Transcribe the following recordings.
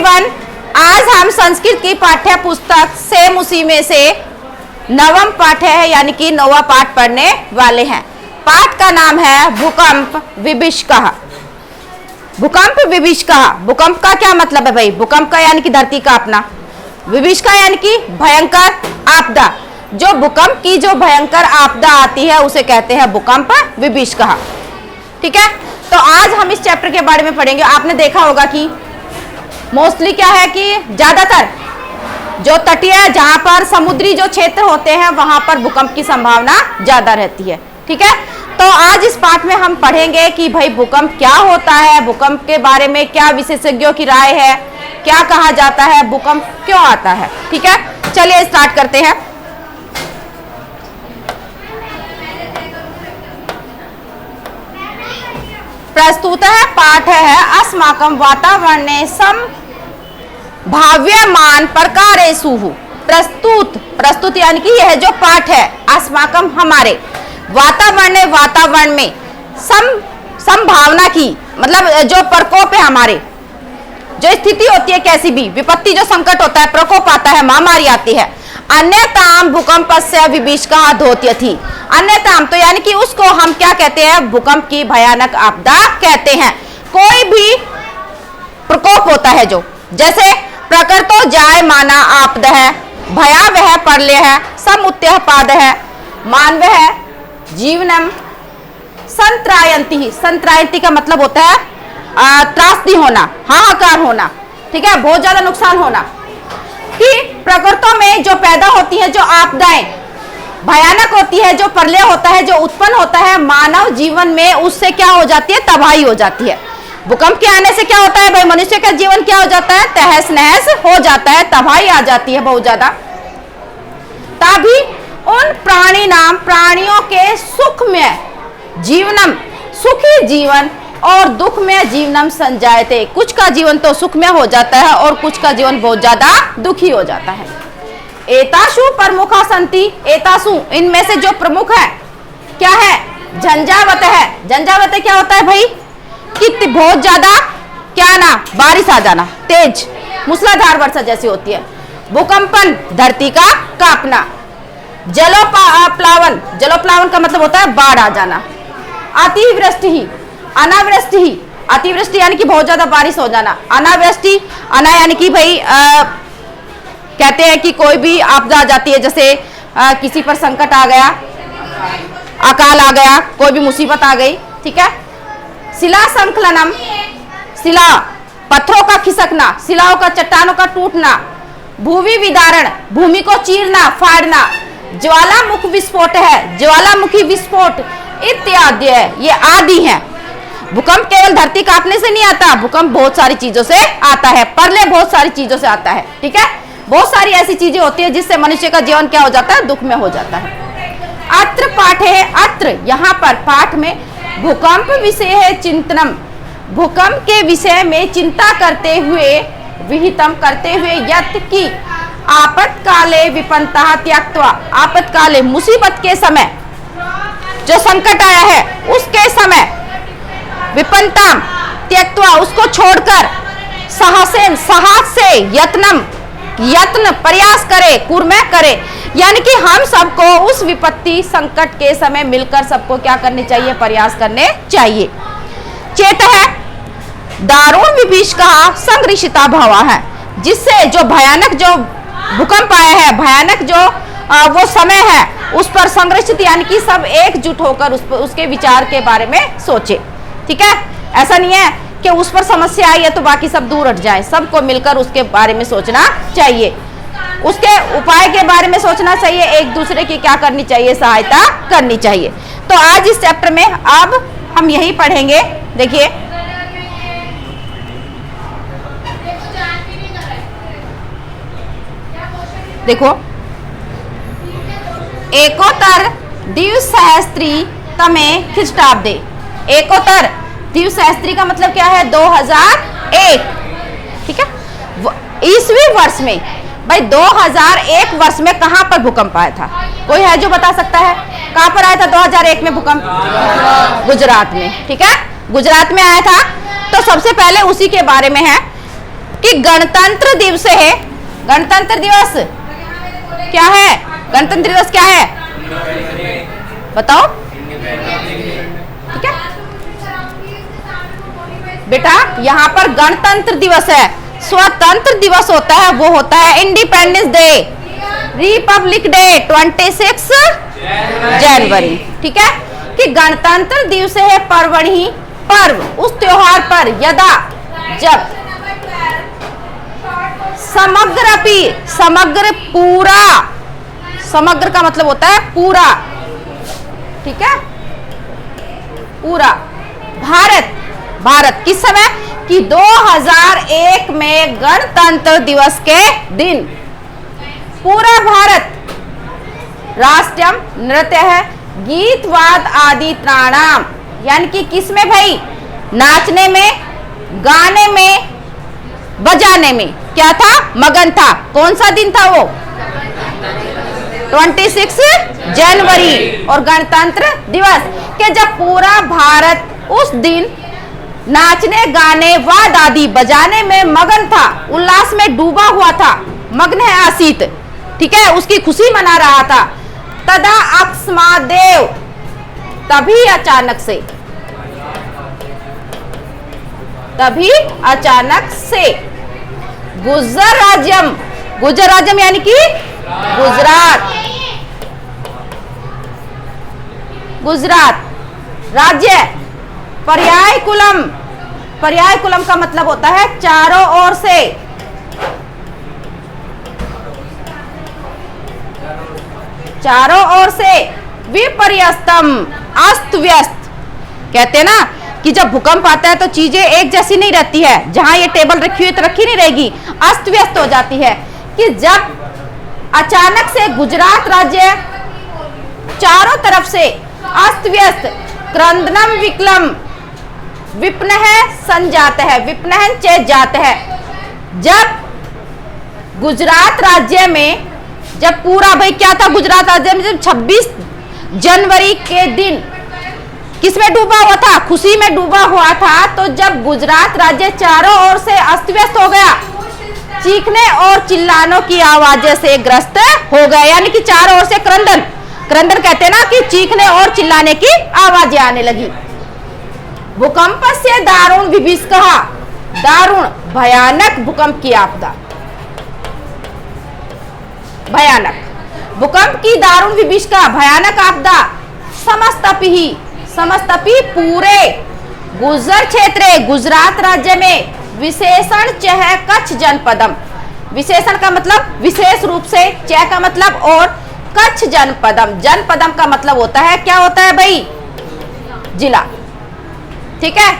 Everyone, आज हम संस्कृत की पाठ्य पुस्तक सेम उसी में से नवम पाठ है यानी कि 9वां पाठ पढ़ने वाले हैं। पाठ का नाम है भूकंप विभीषिका। भूकंप विभीषिका, भूकंप का क्या मतलब है भाई? भूकंप का यानी कि धरती का अपना, विभीषिका यानी कि भयंकर आपदा। जो भूकंप की जो भयंकर आपदा आती है उसे कहते हैं भूकंप विभीषिका। ठीक है, तो आज हम इस चैप्टर के बारे में पढ़ेंगे। आपने देखा होगा कि मोस्टली क्या है कि ज्यादातर जो तटीय, जहां पर समुद्री जो क्षेत्र होते हैं वहां पर भूकंप की संभावना ज्यादा रहती है। ठीक है, तो आज इस पाठ में हम पढ़ेंगे कि भाई भूकंप क्या होता है, भूकंप के बारे में क्या विशेषज्ञों की राय है, क्या कहा जाता है, भूकंप क्यों आता है। ठीक है, चलिए स्टार्ट करते हैं। प्रस्तुत है पाठ है अस्माकं वातावरणे संभाव्यमान प्रकारेषु। प्रस्तुत यानी कि यह जो पाठ है अस्माकं हमारे, वातावरण में संभावना की मतलब जो प्रकोप है, हमारे जो स्थिति होती है, कैसी भी विपत्ति, जो संकट होता है, प्रकोप आता है, महामारी आती है। अन्यताम भूकंपस्य विभीषिका धोत्यथि। अन्यताम तो यानी कि उसको हम क्या कहते हैं? भूकंप की भयानक आपदा कहते हैं। कोई भी प्रकोप होता है जो, जैसे प्रकृतो जायमाना आपदा है, भयावह प्रलय है, समुत्पाद है, मानव है, जीवनम संत्रायंती। संत्रायंती का मतलब होता है त्रासदी होना, हाहाकार होना। ठीक है, बहुत ज्यादा नुकसान होना। कि प्रकृतों में जो पैदा होती है, जो आपदाएं भयानक होती है, जो प्रलय होता है, जो उत्पन्न होता है मानव जीवन में, उससे क्या हो जाती है? तबाही हो जाती है। भूकंप के आने से क्या होता है भाई? मनुष्य का जीवन क्या हो जाता है? तहस नहस हो जाता है, तबाही आ जाती है बहुत ज्यादा। तभी उन प्राणियों के सुख में जीवनम, सुखी जीवन और दुख में जीवनम संजायते। कुछ का जीवन तो सुख में हो जाता है और कुछ का जीवन बहुत ज्यादा दुखी हो जाता है। एतासु प्रमुखा संति, एतासु इनमें से जो प्रमुख है क्या है? झंझावत है। झंझावत क्या होता है भाई? कि बहुत ज्यादा क्या ना, बारिश आ जाना, तेज मूसलाधार वर्षा जैसी होती है। भूकंपन धरती का कांपना। जलोप्लावन, जलोप्लावन का मतलब होता है बाढ़ आ जाना। अतिवृष्टि, अनावृष्टि ही, अतिवृष्टि यानी कि बहुत ज्यादा बारिश हो जाना, अनावृष्टि, अना यानी कि भाई कहते हैं कि कोई भी आपदा आ जाती है, जैसे किसी पर संकट आ गया, अकाल आ गया, कोई भी मुसीबत आ गई। ठीक है, शिला संकलनम, शिला पत्थरों का खिसकना, शिलाओं का, चट्टानों का टूटना। भूमि विदारण, भूमि को चीरना, फाड़ना। ज्वालामुख विस्फोट है, ज्वालामुखी विस्फोट इत्यादि है, ये आदि है। भूकंप केवल धरती कांपने से नहीं आता, भूकंप बहुत सारी चीजों से आता है, प्रलय बहुत सारी चीजों से आता है। ठीक है, बहुत सारी ऐसी चीजें होती है जिससे मनुष्य का जीवन क्या हो जाता है? दुख में हो जाता है। अत्र पाठ है, अत्र यहाँ पर पाठ में भूकंप विषय है चिंतनम, भूकंप के विषय में चिंता करते हुए, विहितम करते हुए, यत् की आपत्काले विपन्नता त्यक्त्वा, आपत्काले मुसीबत के समय, जो संकट आया है उसके समय, विपन्नता त्यक्त्वा उसको छोड़कर, साहसेन साहस से, यत्न प्रयास करे, कुर्मे करे। यानी कि हम सबको उस विपत्ति संकट के समय मिलकर सबको क्या करने चाहिए? प्रयास करने चाहिए। चेत है दारुण विभीषिका संग्रसिता भवा है, जिससे जो भयानक जो भूकंप आया है, भयानक जो वो समय है, उस पर संग्रसित यानी कि सब एकजुट होकर उसके विचार के बारे में सोचे। ठीक है, ऐसा नहीं है कि उस पर समस्या आई है तो बाकी सब दूर हट जाए, सबको मिलकर उसके बारे में सोचना चाहिए, उसके उपाय के बारे में सोचना चाहिए, एक दूसरे की क्या करनी चाहिए? सहायता करनी चाहिए। तो आज इस चैप्टर में अब हम यही पढ़ेंगे। देखिए, देखो, एकोत्तर द्विसहस्त्री तमे ख्रीष्टाब्दे। एकोत्तर द्विसहस्त्री का मतलब क्या है? 2001। ठीक है, ईसवी वर्ष में भाई 2001 वर्ष में कहां पर भूकंप आया था? कोई है जो बता सकता है? कहां पर आया था 2001 में भूकंप? गुजरात में। ठीक है, गुजरात में आया था। तो सबसे पहले उसी के बारे में है कि गणतंत्र दिवस है। गणतंत्र दिवस क्या है? गणतंत्र दिवस क्या है बताओ? ठीक है बेटा, यहां पर गणतंत्र दिवस है। स्वतंत्र दिवस होता है वो होता है इंडिपेंडेंस डे, रिपब्लिक डे 26 जनवरी। ठीक है कि गणतंत्र दिवस है पर्वणि, पर्व उस त्योहार पर यदा जब समग्र पूरा, समग्र का मतलब होता है पूरा, ठीक है पूरा भारत किस समय कि 2001 में गणतंत्र दिवस के दिन पूरा भारत राष्ट्रीय नृत्य है, गीत वाद आदि प्राणाम, यानी कि किस में भाई? नाचने में, गाने में, बजाने में क्या था? मगन था। कौन सा दिन था वो? 26 जनवरी और गणतंत्र दिवस के जब पूरा भारत उस दिन नाचने गाने वाद आदि बजाने में मगन था, उल्लास में डूबा हुआ था, मग्न है आसित, ठीक है उसकी खुशी मना रहा था। तदा अकस्मादेव, तभी अचानक से गुजर राज्यम यानी कि गुजरात राज्य, पर्याय कुलम का मतलब होता है चारों ओर से, चारों ओर से विपर्यस्तम, अस्त व्यस्त। कहते हैं ना कि जब भूकंप आता है तो चीजें एक जैसी नहीं रहती है, जहां ये टेबल रखी हुई तो रखी नहीं रहेगी, अस्त व्यस्त हो जाती है। कि जब अचानक से गुजरात राज्य चारों तरफ से अस्त व्यस्त, क्रंदनम विकलम, विपनह संजात है, विपनहन चेत जात है। जब गुजरात राज्य में जब पूरा भाई क्या था? गुजरात राज्य में जब 26 जनवरी के दिन किसमें डूबा हुआ था? खुशी में डूबा हुआ था। तो जब गुजरात राज्य चारों ओर से अस्त व्यस्त हो गया, चीखने और चिल्लानों की आवाजें से ग्रस्त हो गया, यानी कि चारों ओर से क्रंदन कहते हैं ना कि चीखने और चिल्लाने की आवाजें आने लगी। भूकंप से दारुण विभीष कहा, दारुण भयानक भूकंप की आपदा, भयानक भूकंप की दारुण विभीष का भयानक आपदा, समस्तपि पूरे गुजर क्षेत्र गुजरात राज्य में, विशेषण चह कच्छ जनपदम, विशेषण का मतलब विशेष रूप से, चह का मतलब और, कच्छ जनपदम, जनपदम का मतलब होता है क्या होता है भाई? जिला। ठीक है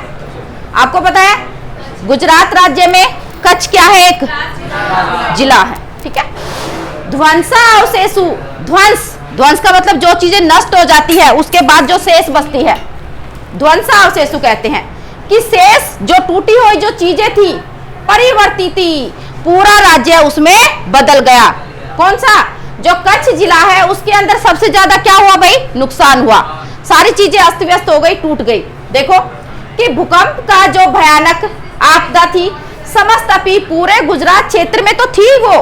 आपको पता है गुजरात राज्य में कच्छ क्या है? एक जिला है। ठीक है ध्वंसा अवशेषु, ध्वंस का मतलब जो चीजें नष्ट हो जाती है उसके बाद जो शेष बचती है, ध्वंसा अवशेषु कहते हैं। कि शेष जो टूटी हुई जो चीजें थी, परिवर्तित, पूरा राज्य उसमें बदल गया। कौन सा? जो कच्छ जिला है उसके अंदर सबसे ज्यादा क्या हुआ भाई? नुकसान हुआ, सारी चीजें अस्त व्यस्त हो गई, टूट गई। देखो कि भूकंप का जो भयानक आपदा थी, समस्तपि पूरे गुजरात क्षेत्र में तो थी वो,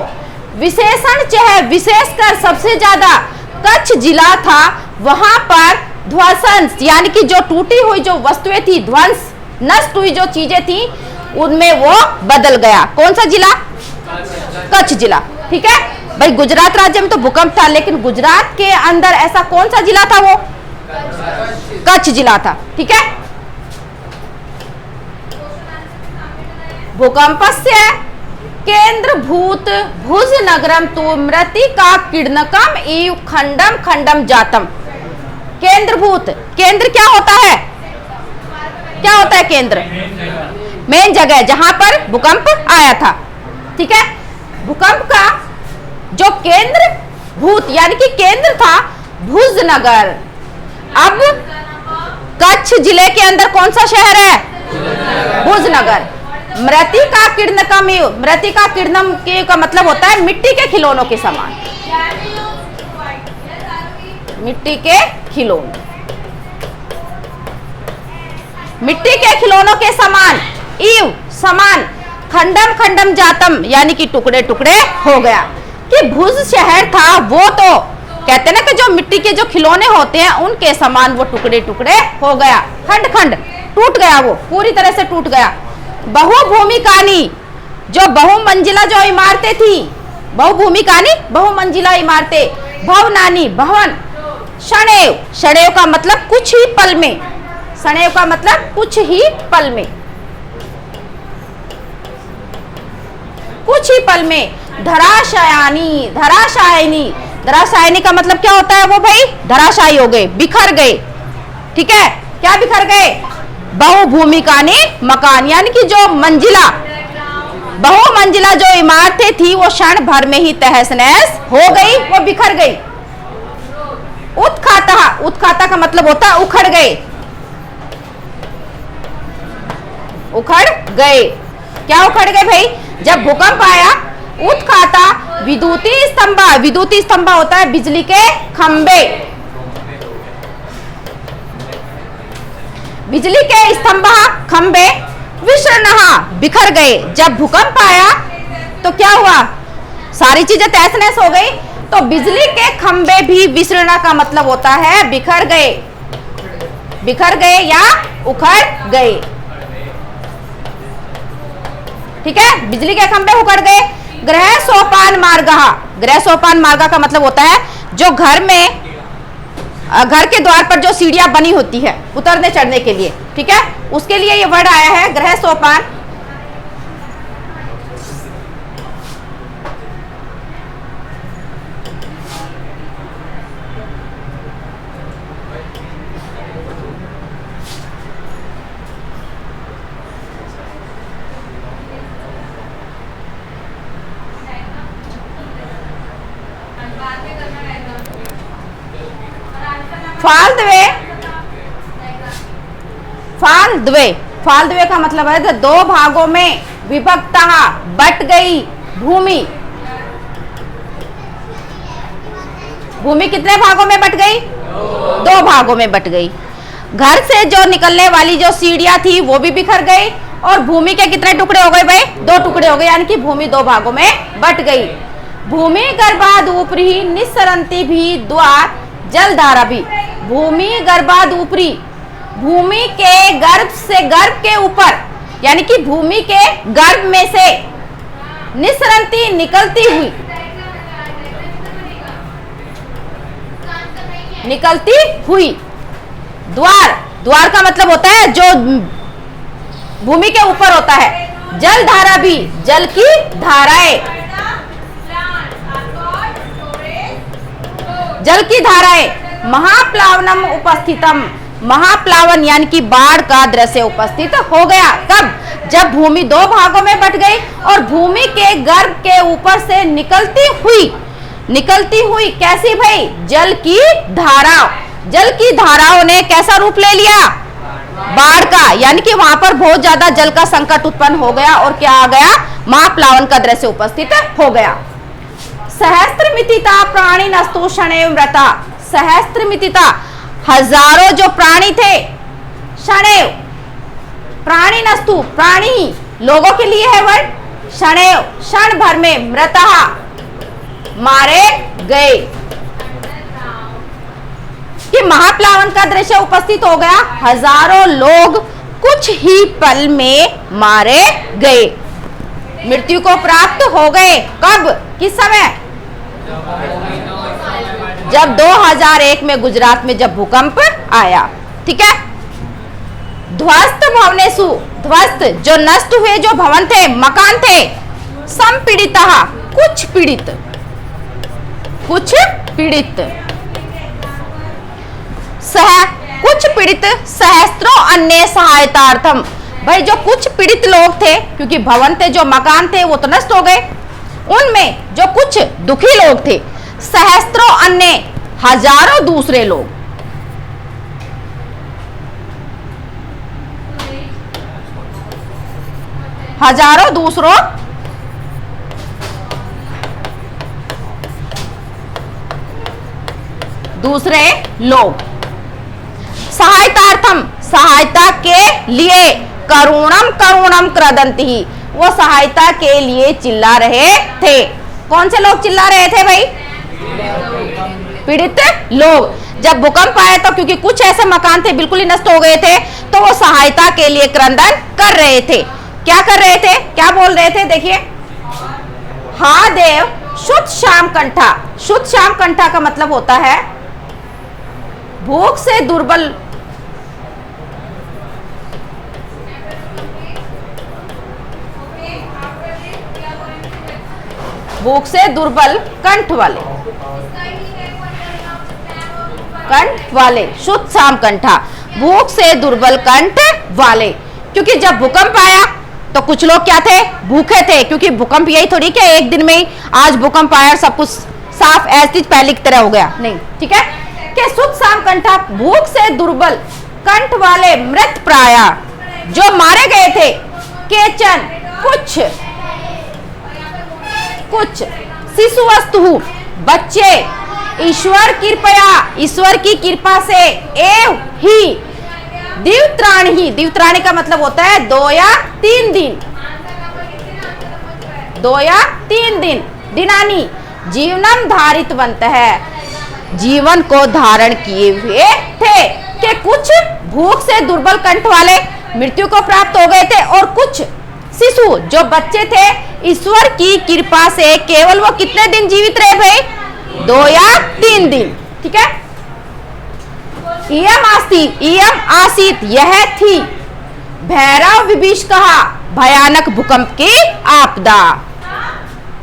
विशेषण चह, विशेषकर सबसे ज्यादा कच्छ जिला था, वहां पर ध्वंस यानी कि जो टूटी हुई जो वस्तुएं थी, ध्वंस नष्ट हुई जो चीजें थी, उनमें वो बदल गया। कौन सा जिला? कच्छ जिला। ठीक है भाई गुजरात राज्य में तो भूकंप था, लेकिन गुजरात के अंदर ऐसा कौन सा जिला था? वो कच्छ जिला था। ठीक है भूकंपस्य केंद्रभूत भुज नगरम तु मृत्तिका किरणकम इव खंडम खंडम जातम। केंद्रभूत, केंद्र क्या होता है? क्या होता है केंद्र? मेन जगह जहां पर भूकंप आया था। ठीक है भूकंप का जो केंद्र भूत यानी कि केंद्र था भुज नगर। अब कच्छ जिले के अंदर कौन सा शहर है? भुज नगर। मृत्तिका किरणकम, मृत्तिका किरणम के का मतलब होता है मिट्टी के खिलौनों के समान, मिट्टी के खिलौने, मिट्टी के खिलौनों के समान, इव समान, खंडम खंडम जातम यानी कि टुकड़े टुकड़े हो गया। कि भुज शहर था वो तो कहते ना कि जो मिट्टी के जो खिलौने होते हैं उनके समान वो टुकड़े टुकड़े हो गया, खंड खंड टूट गया, वो पूरी तरह से टूट गया। बहुभूमिकानी जो बहुमंजिला जो इमारतें थी, बहुभूमिकानी बहुमंजिला इमारतें, भवनानी भवन, क्षणेव क्षणेव का मतलब कुछ ही पल में, क्षणेव का मतलब कुछ ही पल में, कुछ ही पल में। धराशायनी धराशायनी धराशायनी का मतलब क्या होता है वो भाई, धराशायी हो गए, बिखर गए। ठीक है, क्या बिखर गए? बहुभूमिकानी मकान यानी कि जो मंजिला बहुमंजिला जो इमारतें थी वो क्षण भर में ही तहस नहस हो गई, वो बिखर गई। उत्खाता उत्खाता का मतलब होता है उखड़ गए, उखड़ गए। क्या उखड़ गए भाई? जब भूकंप आया उत्खाता विद्युती स्तंभ, विद्युती स्तंभ होता है बिजली के खंबे, बिजली के स्तंभ खंबे विसृणहा बिखर गए। जब भूकंप आया तो क्या हुआ? सारी चीजें तहस नहस हो गई, तो बिजली के खंबे भी विसृणा का मतलब होता है बिखर गए, बिखर गए या उखड़ गए। ठीक है, बिजली के खंबे उखड़ गए। ग्रह सोपान मार्ग, ग्रह सोपान मार्ग का मतलब होता है जो घर में घर के द्वार पर जो सीढ़ियां बनी होती है उतरने चढ़ने के लिए, ठीक है, उसके लिए ये वर्ड आया है ग्रह सोपान। फालद्वे, फालद्वे, फालद्वे का मतलब है दो भागों में विभक्त, बट गई भूमि। भूमि कितने भागों में बट गई? दो भागों में बट गई। घर से जो निकलने वाली जो सीढ़ियां थी वो भी बिखर गई, और भूमि के कितने टुकड़े हो गए भाई? दो टुकड़े हो गए, यानी कि भूमि दो भागों में बट गई। भूमि गर्भाद ऊपरी निस्सरंती भी द्वार जलधारा भी। भूमि गर्भाद ऊपरी, भूमि के गर्भ से, गर्भ के ऊपर, यानी कि भूमि के गर्भ में से निस्सरंती निकलती हुई, निकलती हुई द्वार, द्वार का मतलब होता है जो भूमि के ऊपर होता है। जलधारा भी, जल की धाराएं, जल की धाराएं। महाप्लावनम उपस्थितम, महाप्लावन यानी कि बाढ़ का दृश्य उपस्थित हो गया। कब? जब भूमि दो भागों में बट गई और भूमि के गर्भ के ऊपर से निकलती हुई, निकलती हुई कैसी भाई? जल की धारा, जल की धाराओं ने कैसा रूप ले लिया? बाढ़ का, यानी कि वहां पर बहुत ज्यादा जल का संकट उत्पन्न हो गया और क्या आ गया? महाप्लावन का दृश्य उपस्थित हो गया। सहस्त्रमितिता प्राणी नस्तु क्षणेव मृता, सहस्त्रमितिता हजारों जो प्राणी थे, क्षणेव प्राणी नस्तु, प्राणी लोगों के लिए है वर्ड, क्षणेव क्षण भर में, मृता मारे गए। कि महाप्लावन का दृश्य उपस्थित हो गया, हजारों लोग कुछ ही पल में मारे गए, मृत्यु को प्राप्त हो गए। कब? किस समय? जब 2001 में गुजरात में जब भूकंप आया। ठीक है, ध्वस्त भवनेषु, ध्वस्त जो नष्ट हुए जो भवन थे, मकान थे, संपीड़िता कुछ पीड़ित, कुछ पीड़ित, सह कुछ पीड़ित, सहस्त्रों अन्य सहायतार्थम। भाई जो कुछ पीड़ित लोग थे, क्योंकि भवन थे जो मकान थे वो तो नष्ट हो गए, उनमें जो कुछ दुखी लोग थे, सहस्त्रों अन्य हजारों दूसरे लोग, हजारों दूसरों दूसरे लोग, सहायतार्थम सहायता के लिए, करुणम करुणम क्रदंती, वो सहायता के लिए चिल्ला रहे थे। कौन से लोग चिल्ला रहे थे भाई? पीड़ित लोग। जब भूकंप आया तो क्योंकि कुछ ऐसे मकान थे बिल्कुल ही नष्ट हो गए थे, तो वो सहायता के लिए क्रंदन कर रहे थे। क्या कर रहे थे, क्या बोल रहे थे? देखिए, हा देव शुद्ध श्याम कंठा। शुद्ध श्याम कंठा का मतलब होता है भूख से दुर्बल, भूख से दुर्बल कंठ वाले, कंठ वाले, शुद्ध श्याम कंठा, भूख से दुर्बल कंठ वाले। क्योंकि जब भूकंप आया तो कुछ लोग क्या थे? भूखे थे, क्योंकि भूकंप यही थोड़ी कि एक दिन में ही आज भूकंप आया और सब कुछ साफ ऐसी पहले की तरह हो गया, नहीं, ठीक है। कि शुद्ध श्याम कंठा, भूख से दुर्बल कंठ वाले मृत प्राया, जो मारे गए थे, केचन कुछ शिशु वस्तु, बच्चे, ईश्वर कृपया, ईश्वर की कृपा से, एव ही दिवत्राणी ही, दिवत्राणी का मतलब होता है 2 या 3 दिन, 2 या 3 दिन, दिनानी जीवनम धारितवंत है, जीवन को धारण किए हुए थे। कि कुछ भूख से दुर्बल कंठ वाले मृत्यु को प्राप्त हो गए थे और कुछ शिशु जो बच्चे थे ईश्वर की कृपा से केवल वो कितने दिन जीवित रहे भाई? 2 या 3 दिन, ठीक है। इयम आसीत, यह थी भैरव विभीष कहा भयानक भूकंप की आपदा।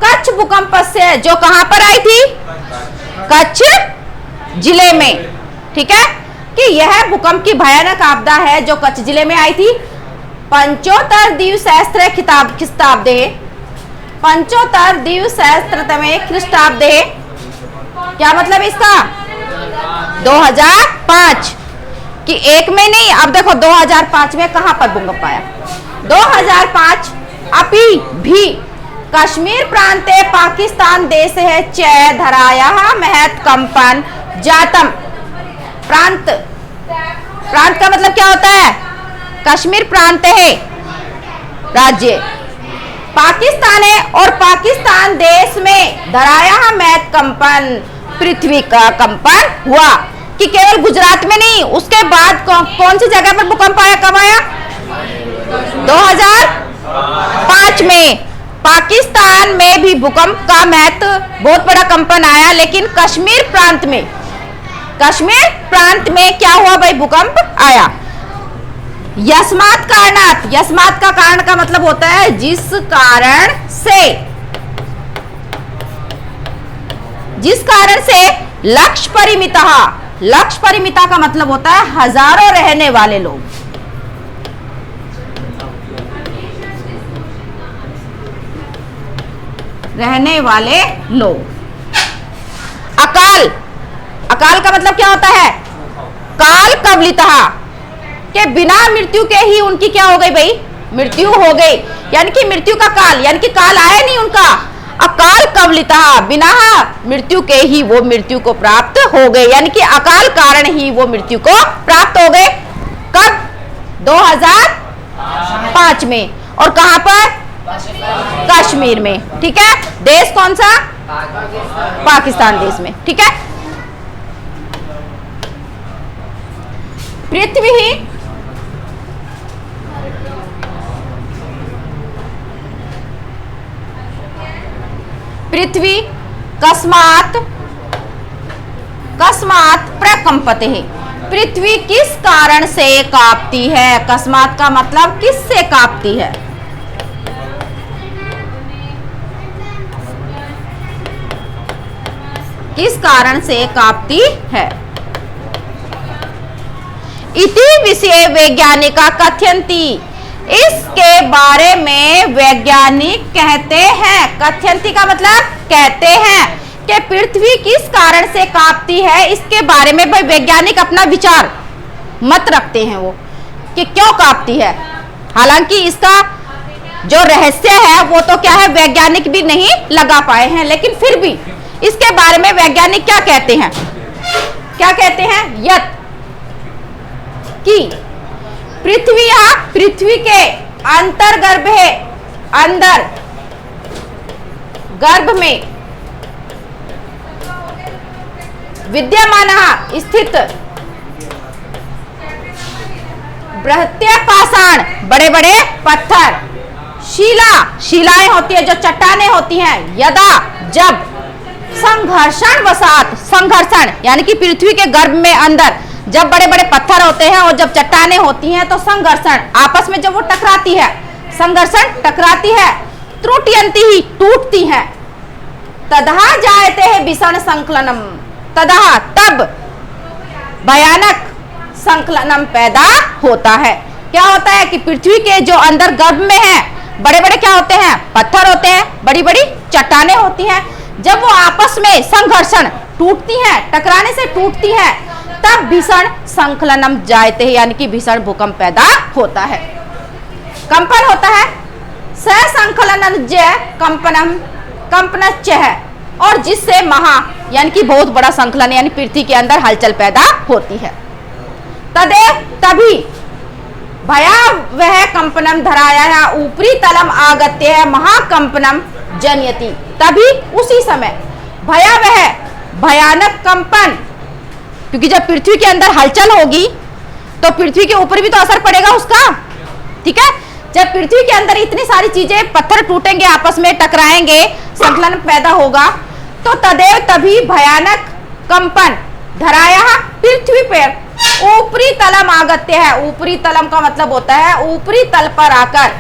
कच्छ भूकंप से, जो कहां पर आई थी? कच्छ जिले में, ठीक है। कि यह भूकंप की भयानक आपदा है जो कच्छ जिले में आई थी। पंचोत्तर दिवसहस्त्र ख्रीष्टाब्दे, पंचोत्तर दिवसहस्त्रतमे ख्रीष्टाब्दे, क्या मतलब इसका? 2005 कि एक में नहीं, अब देखो 2005 में कहां पर भूकंप आया? 2005 अपि भी कश्मीर प्रांते पाकिस्तान देश है चय धराया महत कंपन जातम। प्रांत, प्रांत का मतलब क्या होता है? कश्मीर प्रांत है राज्य, पाकिस्तान है, और पाकिस्तान देश में धराया महत कंपन, पृथ्वी का कंपन हुआ। कि केवल गुजरात में नहीं, उसके बाद कौन सी जगह पर भूकंप आया? कब आया? 2005 में पाकिस्तान में भी भूकंप का महत्व, बहुत बड़ा कंपन आया, लेकिन कश्मीर प्रांत में, कश्मीर प्रांत में क्या हुआ भाई? भूकंप आया। यस्मात् कारणात्, यस्मात् का कारण का मतलब होता है जिस कारण से, जिस कारण से लक्ष्य परिमिता, लक्ष्य परिमिता का मतलब होता है हजारों रहने वाले लोग, रहने वाले लोग। अकाल, अकाल का मतलब क्या होता है? काल कवलितः, के बिना मृत्यु के ही उनकी क्या हो गई भाई? मृत्यु हो गई, यानी कि मृत्यु का काल, यानी कि काल आया नहीं उनका। अकाल कवलितः, बिना मृत्यु के ही वो मृत्यु को प्राप्त हो गए, यानी कि अकाल कारण ही वो मृत्यु को प्राप्त हो गए। कब? 2005 में। और कहां पर? कश्मीर में, ठीक है। देश कौन सा? पाकिस्तान देश में, ठीक है। पृथ्वी कस्मात् प्रकंपते है, पृथ्वी किस कारण से कांपती है? कस्मात् का मतलब किससे कांपती है? किस कारण से कांपती है? इति विषय वैज्ञानिका कथयन्ति, इसके बारे में वैज्ञानिक कहते हैं। कथयन्ति का मतलब कहते हैं कि पृथ्वी किस कारण से कांपती है, इसके बारे में भाई वैज्ञानिक अपना विचार मत रखते हैं वो, कि क्यों कांपती है। हालांकि इसका जो रहस्य है वो तो क्या है, वैज्ञानिक भी नहीं लगा पाए हैं, लेकिन फिर भी इसके बारे में वैज्ञानिक क्या कहते हैं? क्या कहते हैं? यत कि पृथ्वी के अंतर्गर्भ है, अंदर गर्भ में विद्यमानः स्थित बृहत्य पाषाण, बड़े बड़े पत्थर, शिला, शिलाएं होती है जो चट्टानें होती हैं, यदा जब, संघर्षण वसात, संघर्षण यानी कि पृथ्वी के गर्भ में अंदर जब बड़े बड़े पत्थर होते हैं और जब चट्टानें होती हैं तो संघर्षण, आपस में जब वो टकराती है, संघर्षण टकराती है, त्रुटियंती ही, टूटती हैं, तदहा जायते है विषण संकलनम, तदहा तब भयानक संकलनम पैदा होता है। क्या होता है कि पृथ्वी के जो अंदर गर्भ में है बड़े बड़े क्या होते हैं, पत्थर होते हैं, बड़ी बड़ी चट्टानें होती हैं, जब वो आपस में संघर्षण टूटती हैं, टकराने से टूटती हैं, तब भीषण संकलनम जायते हैं यानी कि भीषण भूकंप पैदा होता है, कंपन होता है। स संकलन जय कंपनम कंपनच है, और जिससे महा यानी कि बहुत बड़ा संकलन यानी पृथ्वी के अंदर हलचल पैदा होती है। तदेव तभी भयावह कंपनम धराया ऊपरी तलम आगत्य है महाकंपनम जनयति, तभी उसी समय भयावह भयानक कंपन, क्योंकि जब पृथ्वी के अंदर हलचल होगी तो पृथ्वी के ऊपर भी तो असर पड़ेगा उसका, ठीक है। जब पृथ्वी के अंदर इतनी सारी चीजें, पत्थर टूटेंगे, आपस में टकराएंगे, संकलन पैदा होगा, तो तदेव तभी भयानक कंपन धराया पृथ्वी पर ऊपरी तलम आगत्य है। ऊपरी तलम का मतलब होता है ऊपरी तल पर आकर,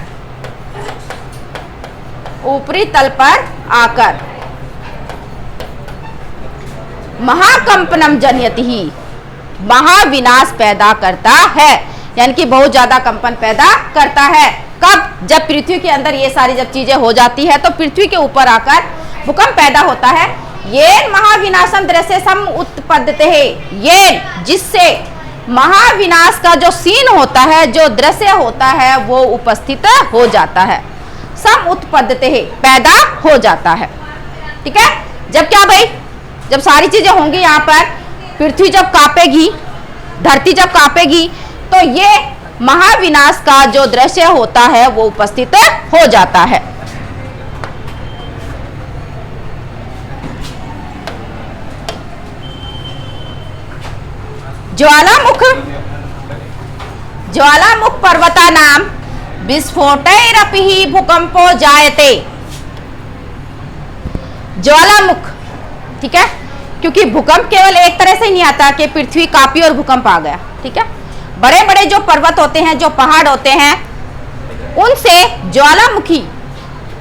ऊपरी तल पर आकर महाकंपनम जनयति ही, महाविनाश पैदा करता है, यानी कि बहुत ज्यादा कंपन पैदा करता है। कब? जब पृथ्वी के अंदर ये सारी जब चीजें हो जाती है तो पृथ्वी के ऊपर आकर भूकंप पैदा होता है। ये महाविनाशम दृश्य सम उत्पद्यते है, ये जिससे महाविनाश का जो सीन होता है, जो दृश्य होता है वो उपस्थित हो जाता है, सम उत्पद्यते है, पैदा हो जाता है, ठीक है। जब क्या भाई, जब सारी चीजें होंगी, यहाँ पर पृथ्वी जब कांपेगी, धरती जब कांपेगी, तो ये महाविनाश का जो दृश्य होता है वो उपस्थित हो जाता है। ज्वालामुख, ज्वालामुख पर्वता नाम विस्फोटैरपि ही भूकंपो जायते। ज्वालामुख, ठीक है, क्योंकि भूकंप केवल एक तरह से ही नहीं आता कि पृथ्वी कांपी और भूकंप आ गया, ठीक है। बड़े बड़े जो पर्वत होते हैं, जो पहाड़ होते हैं, उनसे ज्वालामुखी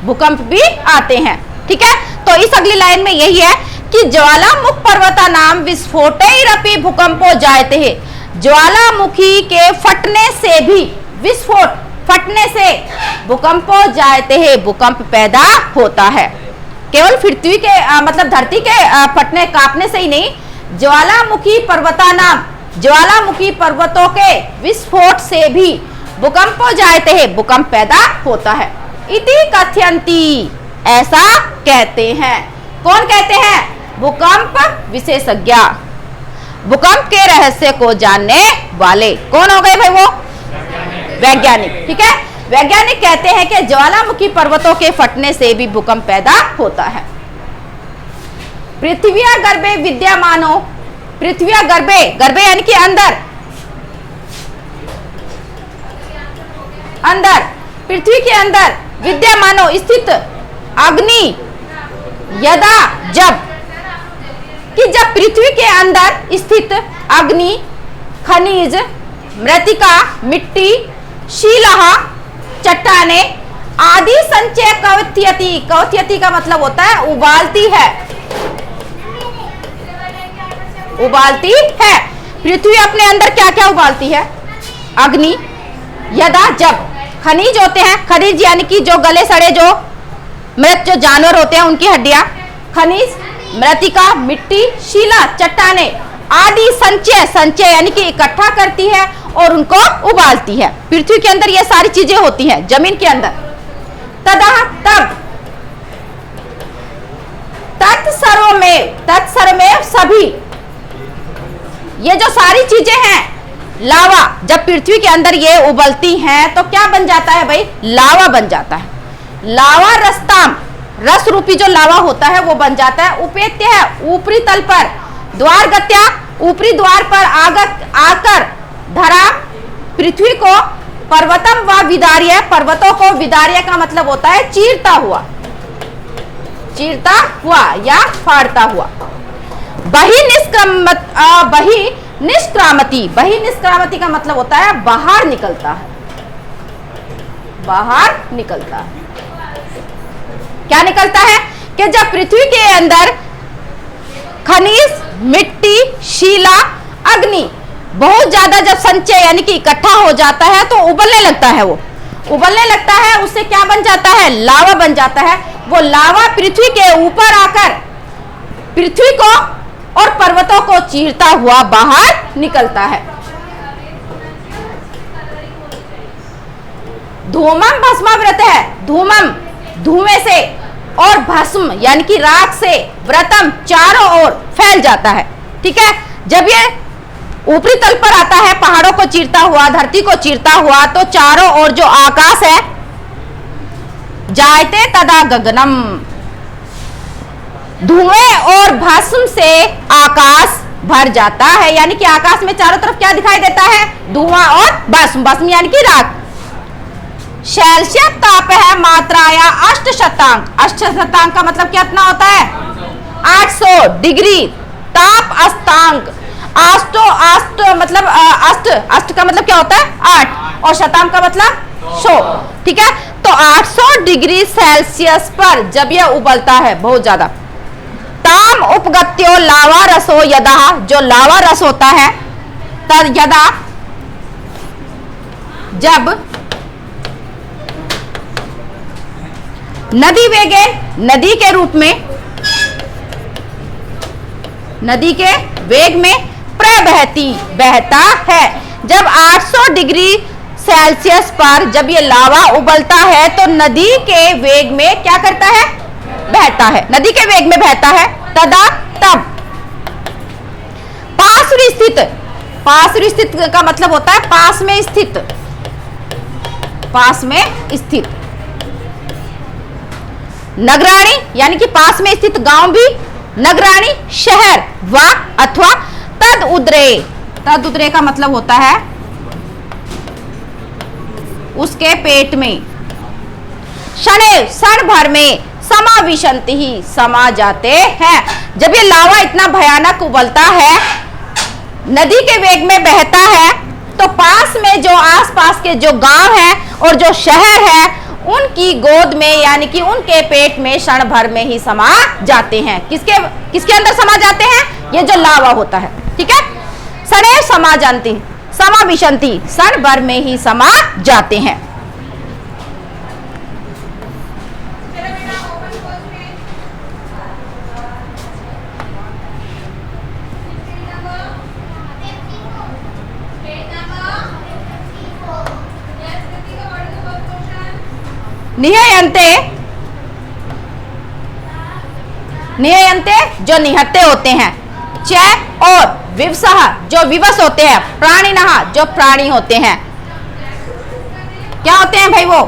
भूकंप भी आते हैं, ठीक है। तो इस अगली लाइन में यही है कि ज्वालामुख पर्वता नाम विस्फोटैरपि भूकंपो जायते है, ज्वालामुखी के फटने से भी, विस्फोट फटने से भूकंपो जायते है, भूकंप पैदा होता है। केवल पृथ्वी के मतलब धरती के फटने कांपने से ही नहीं, ज्वालामुखी पर्वता नाम, ज्वालामुखी पर्वतों के विस्फोट से भी भूकंप हो जाते हैं, भूकंप पैदा होता है। इति कथयंती, ऐसा कहते हैं। कौन कहते हैं? भूकंप विशेषज्ञ, भूकंप के रहस्य को जानने वाले। कौन हो गए भाई? वो वैज्ञानिक, ठीक है। वैज्ञानिक कहते हैं कि ज्वालामुखी पर्वतों के फटने से भी भूकंप पैदा होता है। पृथ्वी गर्भे विद्यमानो, पृथ्वी गर्भे, गर्भे यानी कि अंदर, अंदर पृथ्वी के अंदर विद्यमानो स्थित अग्नि, यदा जब, कि जब पृथ्वी के अंदर स्थित अग्नि, खनिज, मृतिका, मिट्टी, शीला, चट्टाने आदि संचय कवत्यति, कवत्यति का मतलब होता है उबालती है, उबालती है। पृथ्वी अपने अंदर क्या क्या उबालती है? अग्नि, यदा जब, खनिज होते हैं, खनिज यानी कि जो गले सड़े जो मृत जो जानवर होते हैं उनकी हड्डियां, खनिज, मृतिका, मिट्टी, शिला, चट्टाने आदि संचय, संचय यानी कि इकट्ठा करती है और उनको उबालती है। पृथ्वी के अंदर ये सारी चीजें होती हैं, जमीन के अंदर। तदा तब, तत्सर्वमेव सभी, ये जो सारी चीजें हैं, लावा, जब पृथ्वी के अंदर ये उबलती हैं तो क्या बन जाता है भाई? लावा बन जाता है। लावा रसताम, रस रूपी जो लावा होता है वो बन जाता है। उपेत्य है ऊपरी तल पर, द्वार गत्या ऊपरी द्वार पर आकर धरा पृथ्वी को, पर्वतम व विदार्य, पर्वतों को, विदार्य का मतलब होता है चीरता हुआ, चीरता हुआ या फाड़ता हुआ। बही निष्क्रामती, बही निष्क्रामती का मतलब होता है बाहर निकलता है, बाहर निकलता है। क्या निकलता है कि जब पृथ्वी के अंदर खनिज, मिट्टी, शिला, अग्नि बहुत ज्यादा जब संचय यानी कि इकट्ठा हो जाता है तो उबलने लगता है, वो उबलने लगता है, उससे क्या बन जाता है, लावा बन जाता है। वो लावा पृथ्वी के ऊपर आकर पृथ्वी को और पर्वतों को चीरता हुआ बाहर निकलता है। धूमम भस्माव्रत है, धूमम धुएं से, और भस्म यानी कि राख से, व्रतम चारों ओर फैल जाता है। ठीक है, जब ये ऊपरी तल पर आता है, पहाड़ों को चीरता हुआ, धरती को चीरता हुआ, तो चारों ओर जो आकाश है, जायते तदा गगनम, धुएं और भस्म से आकाश भर जाता है। यानी कि आकाश में चारों तरफ क्या दिखाई देता है, धुआं और भस्म, भस्म यानी कि राख। सेल्सियस ताप है मात्राया 8 शतांक, 8 शतांक का मतलब कितना होता है, 800 डिग्री। ताप अस्तांक, आष्टो, आष्ट मतलब अष्ट, अष्ट का मतलब क्या होता है 8, और शतांक का मतलब 100। ठीक है, तो 800 डिग्री सेल्सियस पर जब यह उबलता है बहुत ज्यादा, ताम उपगत्यो लावा रसो यदा, जो लावा रस होता है, तद यदा जब नदी वेगे, नदी के रूप में, नदी के वेग में प्रबहती, बहता है। जब 800 डिग्री सेल्सियस पर जब ये लावा उबलता है तो नदी के वेग में क्या करता है, बहता है, नदी के वेग में बहता है। तदा तब पार्श्व स्थित, पार्श्व स्थित का मतलब होता है पास में स्थित, पास में स्थित। नगराणी यानी कि पास में स्थित गांव भी, नगराणी शहर, व अथवा तद उद्रे, तद उद्रे का मतलब होता है उसके पेट में, शनैव क्षण भर में, समाविशंति ही समा जाते हैं। जब ये लावा इतना भयानक उबलता है, नदी के वेग में बहता है, तो पास में जो आसपास के जो गांव हैं और जो शहर है, उनकी गोद में यानी कि उनके पेट में क्षण भर में ही समा जाते हैं। किसके किसके अंदर समा जाते हैं, ये जो लावा होता है। ठीक है, सदैव समा जानती, समाविशंति, क्षण भर में ही समा जाते हैं। निहयंते, निहयंते जो निहत्ते होते हैं, च और विवसः जो विवश होते हैं, प्राणिनः जो प्राणी होते हैं। क्या होते हैं भाई, वो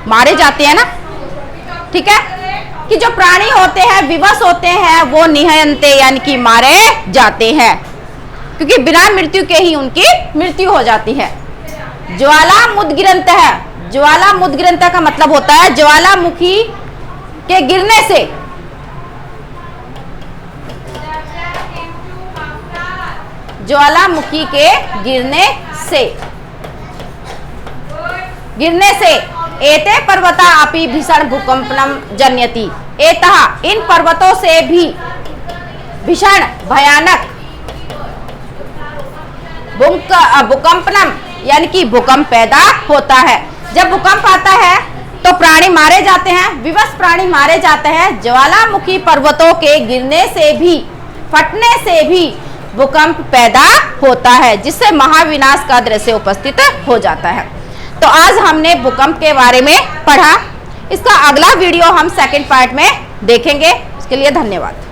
मारे जाते हैं ना। ठीक है, कि जो प्राणी होते हैं विवश होते हैं वो निहयंते यानी कि मारे जाते हैं, क्योंकि बिना मृत्यु के ही उनकी मृत्यु हो जाती है। ज्वाला मुद्गिरंत है, ज्वाला मुद्गिरंत का मतलब होता है ज्वालामुखी के गिरने से, ज्वालामुखी के गिरने से, गिरने से। एते पर्वता अपि भीषण भूकंपनम जनयति, एतः इन पर्वतों से भी भीषण भयानक भूकंपनम यानी कि भूकंप पैदा होता है। जब भूकंप आता है तो प्राणी मारे जाते हैं, विवश प्राणी मारे जाते हैं। ज्वालामुखी पर्वतों के गिरने से भी, फटने से भी भूकंप पैदा होता है, जिससे महाविनाश का दृश्य उपस्थित हो जाता है। तो आज हमने भूकंप के बारे में पढ़ा। इसका अगला वीडियो हम सेकंड पार्ट में देखेंगे। उसके लिए धन्यवाद।